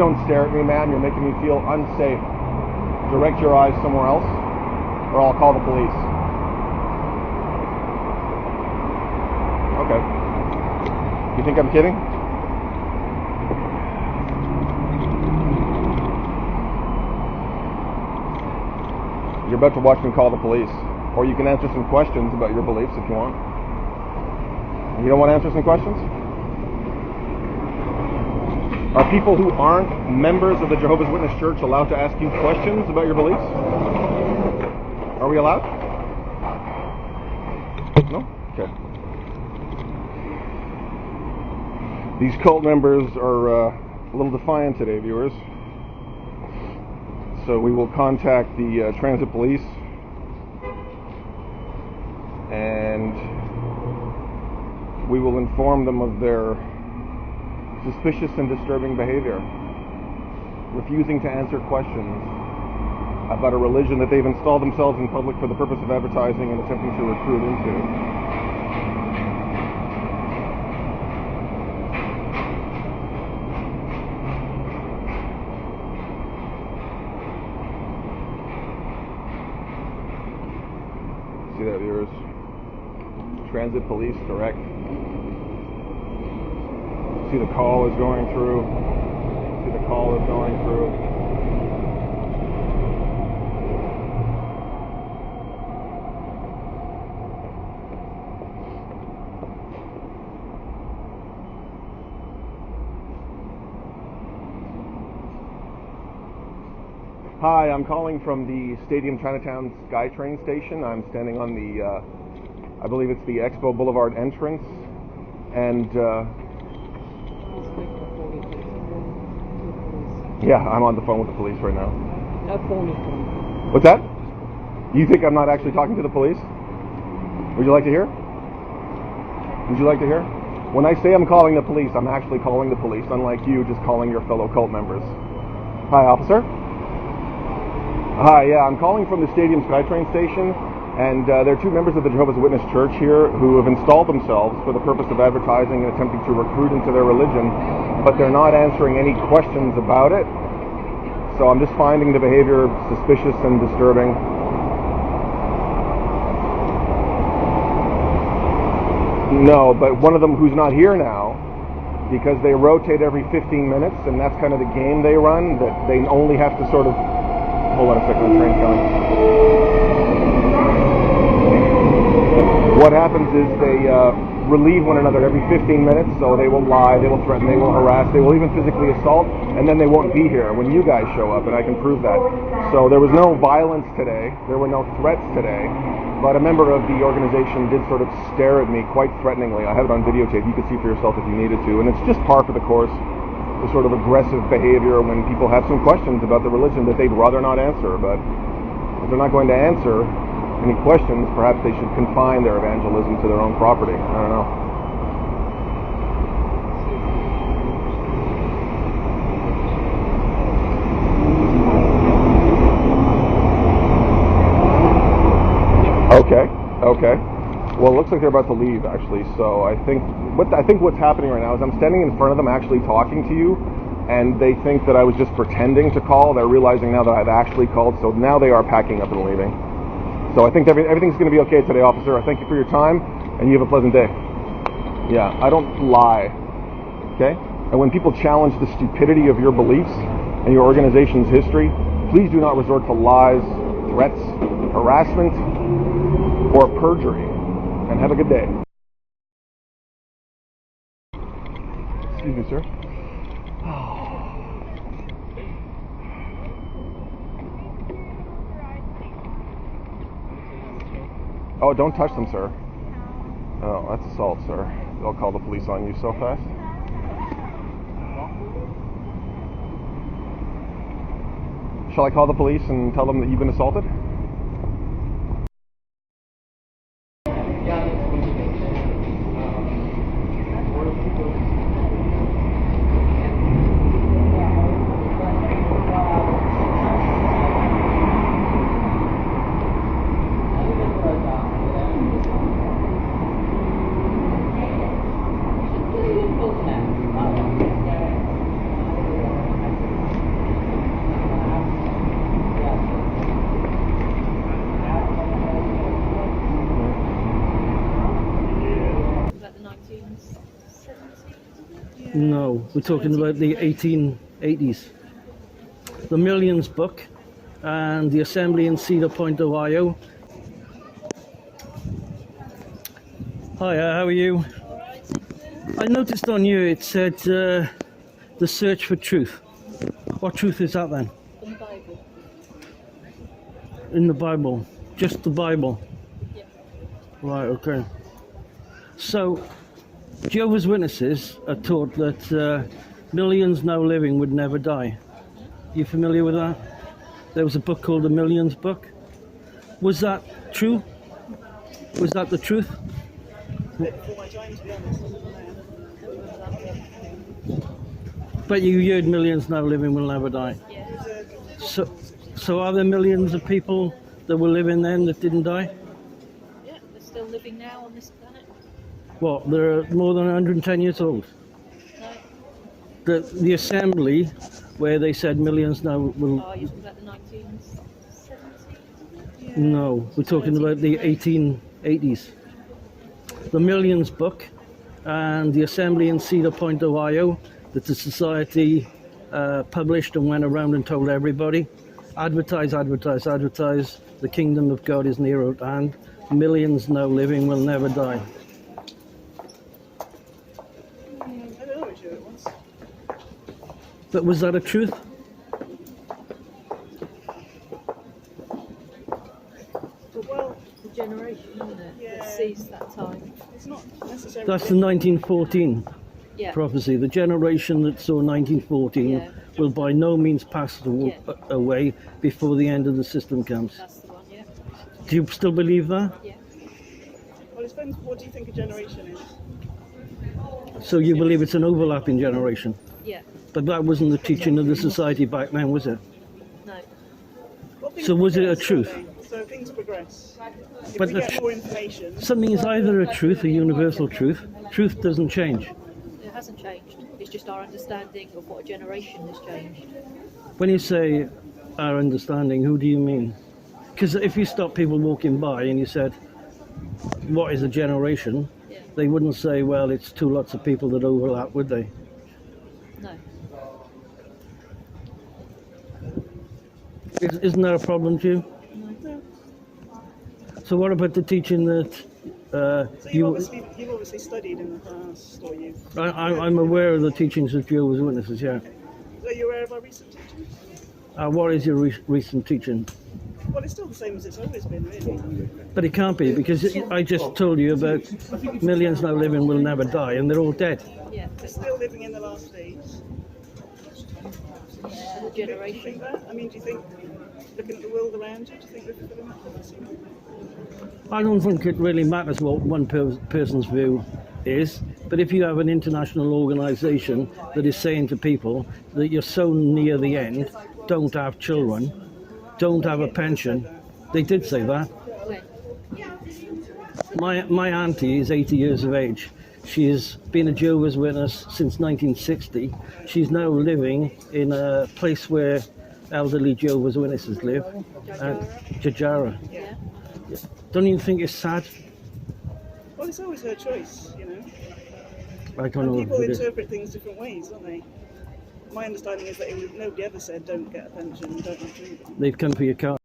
don't stare at me, ma'am. You're making me feel unsafe. Direct your eyes somewhere else, or I'll call the police. Okay. You think I'm kidding? You're about to watch me call the police. Or you can answer some questions about your beliefs if you want. You don't want to answer some questions? Are people who aren't members of the Jehovah's Witness Church allowed to ask you questions about your beliefs? Are we allowed? No? Okay. These cult members are a little defiant today, viewers. So we will contact the transit police and we will inform them of their suspicious and disturbing behavior, refusing to answer questions about a religion that they've installed themselves in public for the purpose of advertising and attempting to recruit into. See that, viewers? Transit police direct. See the call is going through. See the call is going through. Hi, I'm calling from the Stadium Chinatown SkyTrain station. I'm standing on the, I believe it's the Expo Boulevard entrance, and yeah, I'm on the phone with the police right now. What's that? You think I'm not actually talking to the police? Would you like to hear? Would you like to hear? When I say I'm calling the police, I'm actually calling the police, unlike you just calling your fellow cult members. Hi, officer. Hi, yeah, I'm calling from the Stadium SkyTrain station, and there are two members of the Jehovah's Witness Church here who have installed themselves for the purpose of advertising and attempting to recruit into their religion, but they're not answering any questions about it. So I'm just finding the behavior suspicious and disturbing. No, but one of them who's not here now, because they rotate every 15 minutes, and that's kind of the game they run, that they only have to sort of... Hold on a second, the train's coming. What happens is they relieve one another every 15 minutes, so they will lie, they will threaten, they will harass, they will even physically assault, and then they won't be here when you guys show up, and I can prove that. So there was no violence today, there were no threats today, but a member of the organization did sort of stare at me quite threateningly. I have it on videotape, you could see for yourself if you needed to, and it's just par for the course, the sort of aggressive behavior when people have some questions about the religion that they'd rather not answer, but if they're not going to answer any questions, perhaps they should confine their evangelism to their own property. I don't know. Okay. Well, it looks like they're about to leave, actually. So I think what's happening right now is I'm standing in front of them, actually talking to you, and they think that I was just pretending to call. They're realizing now that I've actually called, so now they are packing up and leaving. So I think everything's going to be okay today, officer. I thank you for your time, and you have a pleasant day. Yeah, I don't lie, okay? And when people challenge the stupidity of your beliefs and your organization's history, please do not resort to lies, threats, harassment, or perjury. And have a good day. Excuse me, sir. Oh, don't touch them, sir. Oh, that's assault, sir. They'll call the police on you so fast. Shall I call the police and tell them that you've been assaulted? No, we're talking about the 1880s. The Millions book and the Assembly in Cedar Point, Ohio. Hiya, how are you? I noticed on you it said the search for truth. What truth is that then? In the Bible. In the Bible? Just the Bible? Yeah. Right, okay. So, Jehovah's Witnesses are taught that millions now living would never die. You familiar with that? There was a book called the Millions book. Was that true? Was that the truth? Before my time, to be honest. But you heard millions now living will never die. Yeah. So are there millions of people that were living then that didn't die? Yeah, they're still living now on this planet. What, they're more than 110 years old? No. The assembly where they said millions now will... Oh, you're talking about the 1970s? No, we're talking about the 1880s. The Millions book and the Assembly in Cedar Point, Ohio, that the society published and went around and told everybody, advertise, advertise, advertise, the kingdom of God is near at hand, millions now living will never die. I don't know which year it was. But was that a truth? Well, The generation, isn't it? Yeah. That sees that time. it's not necessarily. That's the 1914 Yeah. prophecy. The generation that saw 1914 Yeah. will by no means pass away before the end of the system comes. That's the one, yeah. Do you still believe that? Yeah. Well, it depends. What do you think a generation is? So you believe it's an overlapping generation? Yeah. But that wasn't the teaching of the society back then, was it? No. Well, things So was it a progress, truth? don't they? So things progress. If But we the get more information. Something is either a truth, a universal truth. Truth doesn't change. It hasn't changed. It's just our understanding of what a generation has changed. When you say our understanding, who do you mean? Because if you stop people walking by and you said, what is a generation? Yeah. They wouldn't say, well, it's two lots of people that overlap, would they? No. Isn't that a problem to you? No. So what about the teaching that So you... you've obviously studied in the past, or you've. I'm aware of the teachings of Jehovah's Witnesses, yeah. Are you aware of our recent teachings? What is your recent teaching? Well, it's still the same as it's always been, really. But it can't be, because I just told you about millions now living will never die, and they're all dead. Yeah. We're still living in the last days. The Do you generation. think that? I mean, do you think, looking at the world around you, do you think we're filling that prophecy? I don't think it really matters what one person's view is, but if you have an international organisation that is saying to people that you're so near the end, don't have children, don't have a pension, they did say that. When? My auntie is 80 years of age. She has been a Jehovah's Witness since 1960. She's now living in a place where elderly Jehovah's Witnesses live, Jajara. Yeah. Don't you think it's sad? Well, it's always her choice, you know. I don't know. People If it is. interpret things different ways, don't they? My understanding is that nobody ever said don't get a pension, don't have children. They've come for your car.